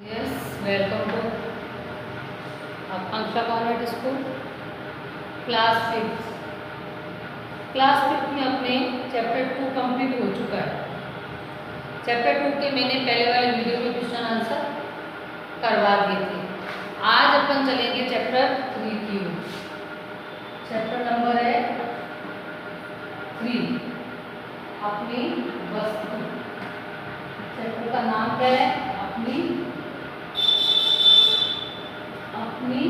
Yes, welcome to Akanksha convent school class fifth. Class fifth में अपने chapter 2 complete हो चुका है। चैप्टर 2 के मैंने पहले वाले वीडियो में क्वेश्चन आंसर करवा दिए थे। आज अपन चलेंगे चैप्टर 3 की ओर। चैप्टर नंबर है 3, अपनी वस्तु। चैप्टर का नाम क्या है? अपनी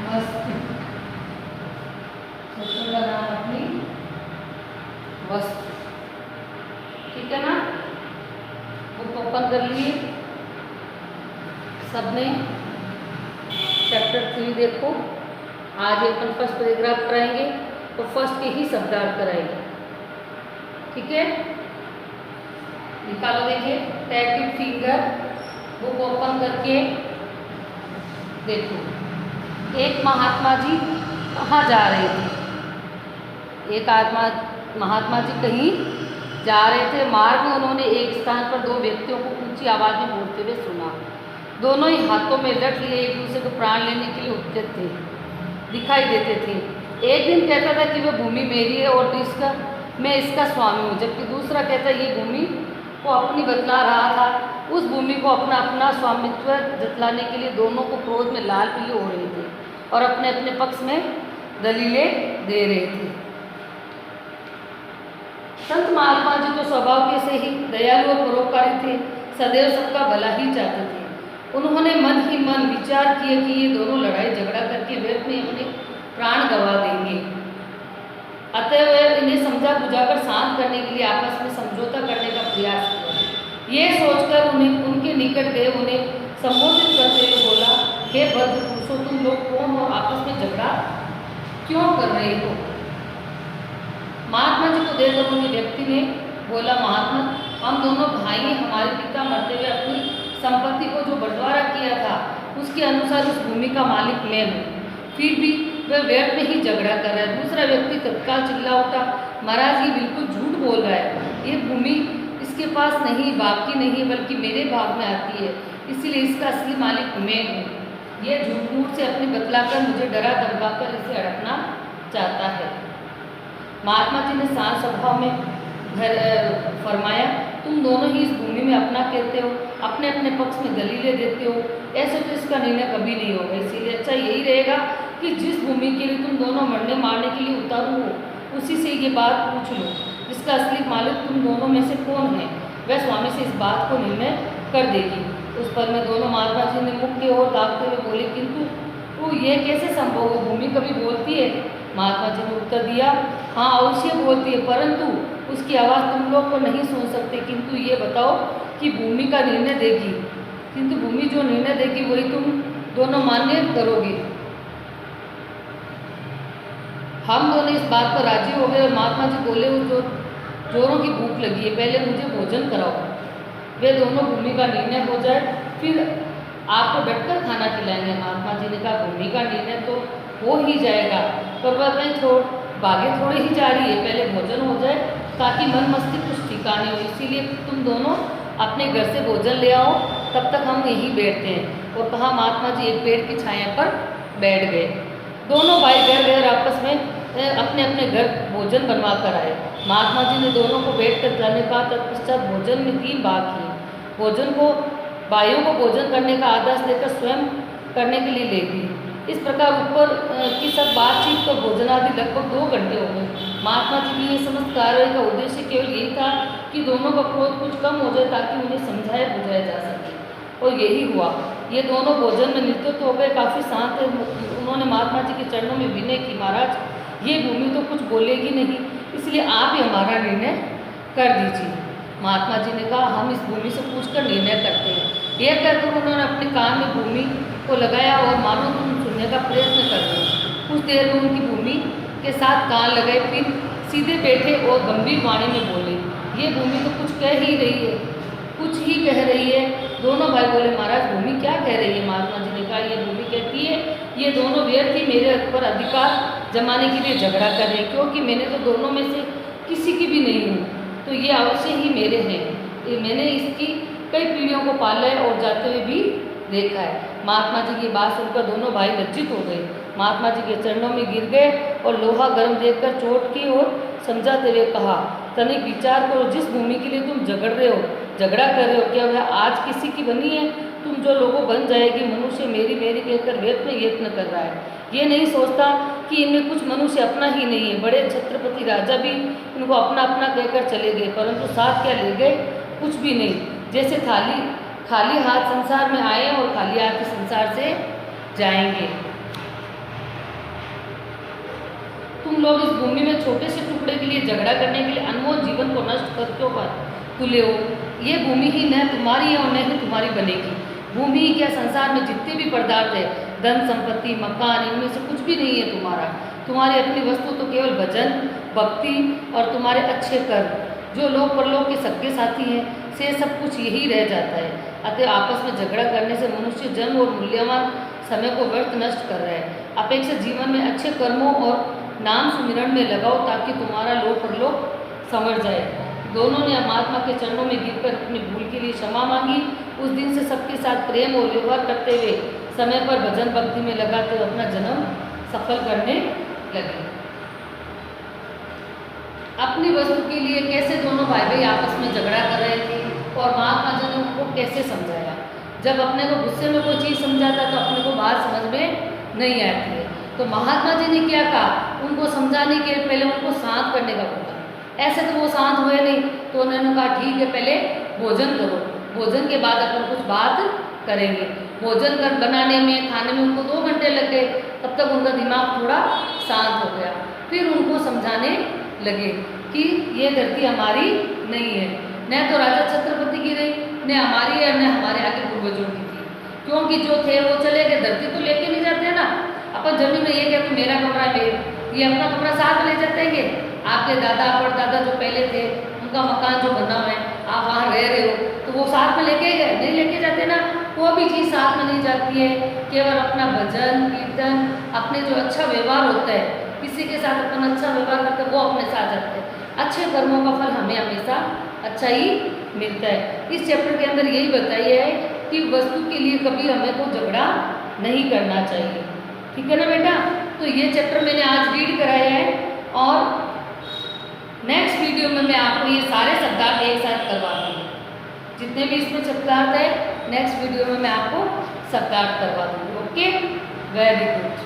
वस्तु। चैप्टर का नाम अपनी वस्तु। ठीक है ना? बुक ओपन कर लिए सबने। चैप्टर 3 देखो। आज अपन फर्स्ट पैराग्राफ कराएंगे और फर्स्ट के ही शब्दार्थ कराएंगे। ठीक है, निकालो। देखिए, tap it finger, book open करके देखो। एक महात्मा जी कहाँ जा रहे थे? एक महात्मा जी कहीं जा रहे थे। मार्ग में उन्होंने एक स्थान पर दो व्यक्तियों को ऊंची आवाज में बोलते हुए सुना। दोनों ही हाथों में लठ लिए एक दूसरे को प्राण लेने के लिए उत्सुक थे, दिखाई देते थे। एक दिन कहता था कि वह भूमि मेरी है और मैं इसका स्वामी हूँ, जबकि दूसरा कहता ये भूमि को अपनी बतला रहा था। उस भूमि को अपना स्वामित्व जतलाने के लिए दोनों को क्रोध में लाल पीले हो रहे थे और अपने अपने पक्ष में दलीलें दे रहे थे। संत महात्मा जी तो स्वभाव के से ही दयालु और परोपकारी थे, सदैव सबका भला ही चाहते थे। उन्होंने मन ही मन विचार किया कि ये दोनों लड़ाई झगड़ा करके व्यर्थ में अपने प्राण गंवा देंगे। अतः वे इन्हें समझा बुझाकर शांत करने के लिए आपस में समझौता करने का प्रयास किया। ये सोचकर उनके निकट गए उन्हें संबोधित करते हुए बोला, हे भद्र पुरुषों, तुम लोग कौन हो? आपस में झगड़ा क्यों कर रहे हो? महात्मा जी को देखकर उन्हें व्यक्ति ने बोला, महात्मा, हम दोनों भाई हैं। हमारे पिता मरते हुए अपनी संपत्ति को जो बंटवारा किया था उसके अनुसार उस भूमि का मालिक मैं हूँ, फिर भी वह व्यर्थ में ही झगड़ा कर रहा है। दूसरा व्यक्ति तत्काल चिल्ला उठा, महाराज ये बिल्कुल झूठ बोल रहा है। ये भूमि इसके पास नहीं, बाप की नहीं, बल्कि मेरे भाग में आती है, इसलिए इसका असली मालिक मैं हूँ। ये झूठ मूठ से अपनी बतलाकर मुझे डरा धमकाकर इसे हड़पना चाहता है। महात्मा जी ने शांत स्वभाव में फरमाया, तुम दोनों ही इस भूमि में अपना कहते हो, अपने अपने पक्ष में दलीलें देते हो। ऐसे तो इसका निर्णय कभी नहीं होगा। इसीलिए अच्छा यही रहेगा कि जिस भूमि के लिए तुम दोनों मरने मारने के लिए उतारू हो, उसी से ये बात पूछ लो, जिसका असली मालिक तुम दोनों में से कौन है। वह स्वामी से इस बात को निर्णय कर देगी। उस पर में दोनों महात्मा जी ने मुख की ओर ताकते हुए बोले, किंतु वो ये कैसे संभव हो? भूमि कभी बोलती है? महात्मा जी ने उत्तर दिया, हाँ अवश्य बोलती है, परंतु उसकी आवाज़ तुम लोग को नहीं सुन सकते। किंतु ये बताओ कि भूमि का निर्णय देगी, किंतु भूमि जो निर्णय देगी वही तुम दोनों मान्य करोगे। हम दोनों इस बात पर राजी हो गए और महात्मा जी बोले, वो जोरों की भूख लगी है, पहले मुझे भोजन कराओ। वे दोनों भूमि का निर्णय हो जाए फिर आपको बैठकर खाना खिलाएंगे। महात्मा जी ने कहा, भूमि का निर्णय तो हो ही जाएगा, पर वह कहीं भागे थोड़ी ही जा रही है, पहले भोजन हो जाए ताकि मन मस्तिष्क कुछ ठिकाने हो। इसीलिए तुम दोनों अपने घर से भोजन ले आओ, तब तक हम यहीं बैठते हैं। और कहा, महात्मा जी एक पेड़ की छाया पर बैठ गए। दोनों भाई घर गए और आपस में अपने अपने घर भोजन बनवा कर आए। महात्मा जी ने दोनों को बैठ कर जाने का तत्पश्चात भोजन में 3 भाग किए। भाइयों को भोजन करने का आदेश देकर स्वयं करने के लिए ले गई। इस प्रकार ऊपर की सब बातचीत और भोजनादि लगभग 2 घंटे हो गए। महात्मा जी की ये समस्त कार्रवाई का उद्देश्य केवल यही था कि दोनों का क्रोध कुछ कम हो जाए ताकि उन्हें समझाया बुझाया जा सके, और यही हुआ। ये दोनों भोजन में नित्य हो गए, काफ़ी शांत थे। उन्होंने महात्मा जी के चरणों में विनय की, महाराज ये भूमि तो कुछ बोलेगी नहीं, इसलिए आप ही हमारा निर्णय कर दीजिए। महात्मा जी ने कहा, हम इस भूमि से पूछकर निर्णय करते हैं। यह कहकर उन्होंने अपने कान में भूमि को लगाया और मानो तुम सुनने का प्रयत्न कर रहे हो। कुछ देर में उनकी भूमि के साथ कान लगाए, फिर सीधे बैठे और गंभीर वाणी में बोले, ये भूमि तो कुछ कह ही रही है, कुछ ही कह रही है। दोनों भाई बोले, महाराज भूमि क्या कह रही है? महात्मा जी ने कहा, ये भूमि कहती है ये दोनों व्यर्थ ही मेरे पर अधिकार जमाने के लिए झगड़ा कर रहे हैं, क्योंकि मैंने तो दोनों में से किसी की भी नहीं हूँ, तो ये अवश्य ही मेरे हैं। मैंने इसकी कई पीढ़ियों को पाला है और जाते हुए भी देखा है। महात्मा जी की बात सुनकर दोनों भाई लज्जित हो गए, महात्मा जी के चरणों में गिर गए और लोहा गर्म देखकर चोट की ओर समझाते हुए कहा, तनिक विचार करो, जिस भूमि के लिए तुम झगड़ रहे हो, झगड़ा कर रहे हो, क्या वह आज किसी की बनी है? तुम जो लोगों बन जाएगी, मनुष्य मेरी मेरी कहकर व्यर्थ में यत्न कर रहा है। ये नहीं सोचता कि इनमें कुछ मनुष्य अपना ही नहीं है। बड़े छत्रपति राजा भी इनको अपना अपना कहकर चले गए, परंतु साथ क्या ले गए? कुछ भी नहीं। जैसे खाली हाथ संसार में आए और खाली हाथ संसार से जाएंगे। तुम लोग इस भूमि में छोटे से टुकड़े के लिए झगड़ा करने के लिए अनमोल जीवन को नष्ट कर क्यों कर तुले हो? ये भूमि ही न तुम्हारी है और न ही तुम्हारी बनेगी। भूमि ही क्या, संसार में जितने भी पदार्थ है, धन संपत्ति मकान, इनमें से कुछ भी नहीं है तुम्हारा। तुम्हारी अपनी वस्तु तो केवल भजन भक्ति और तुम्हारे अच्छे कर्म, जो लोक परलोक के सबके साथी हैं, से सब कुछ यही रह जाता है। अतः आपस में झगड़ा करने से मनुष्य जन्म और मूल्यवान समय को व्यर्थ नष्ट कर रहा है। अपेक्षा जीवन में अच्छे कर्मों और नाम सुमिरन में लगाओ, ताकि तुम्हारा लोक परलोक संवर जाए। दोनों ने महात्मा के चरणों में गिरकर अपनी भूल के लिए क्षमा मांगी। उस दिन से सबके साथ प्रेम और व्यवहार करते हुए, समय पर भजन भक्ति में लगाते हुए अपना जन्म सफल करने लगे। अपनी वस्तु के लिए कैसे दोनों भाई भाई आपस में झगड़ा कर रहे थे और महात्मा जी ने उनको कैसे समझाया। जब अपने को गुस्से में कोई चीज़ समझाता तो अपने को बात समझ में नहीं आती है, तो महात्मा जी ने क्या कहा, उनको समझाने के पहले उनको शांत करने का बोला। ऐसे तो वो शांत हुए नहीं, तो उन्होंने कहा ठीक है, पहले भोजन करो, भोजन के बाद अपन कुछ बात करेंगे। भोजन कर बनाने में खाने में उनको 2 घंटे लग गए, तब तक उनका दिमाग थोड़ा शांत हो गया। फिर उनको समझाने लगे कि ये धरती हमारी नहीं है, न तो राजा छत्रपति की रही, न हमारी है, न हमारे आगे पूर्वजों की थी। क्योंकि जो थे वो चले गए, धरती तो लेके नहीं जाते ना। अपन जमीन में ये कहते मेरा कमरा ले, ये अपना कमरा साथ में ले जाते हैं। आपके दादा परदादा जो पहले थे, उनका मकान जो बना हुआ है, आप वहाँ रह रहे हो, तो वो साथ में लेके गए? नहीं लेके जाते ना। कोई भी चीज़ साथ में नहीं जाती है। केवल अपना भजन कीर्तन, अपने जो अच्छा व्यवहार होता है, किसी के साथ अपन अच्छा व्यवहार करते हैं, वो अपने साथ जाते हैं। अच्छे कर्मों का फल हमें हमेशा अच्छा ही मिलता है। इस चैप्टर के अंदर यही बताया है कि वस्तु के लिए कभी हमें को झगड़ा नहीं करना चाहिए। ठीक है ना बेटा? तो ये चैप्टर मैंने आज रीड कराया है और नेक्स्ट वीडियो में मैं आपको ये सारे शब्दार्थ एक साथ करवा दूँगी। जितने भी इसमें शब्दार्थ है, नेक्स्ट वीडियो में मैं आपको शब्दार्थ करवा दूँगी। Okay, very good.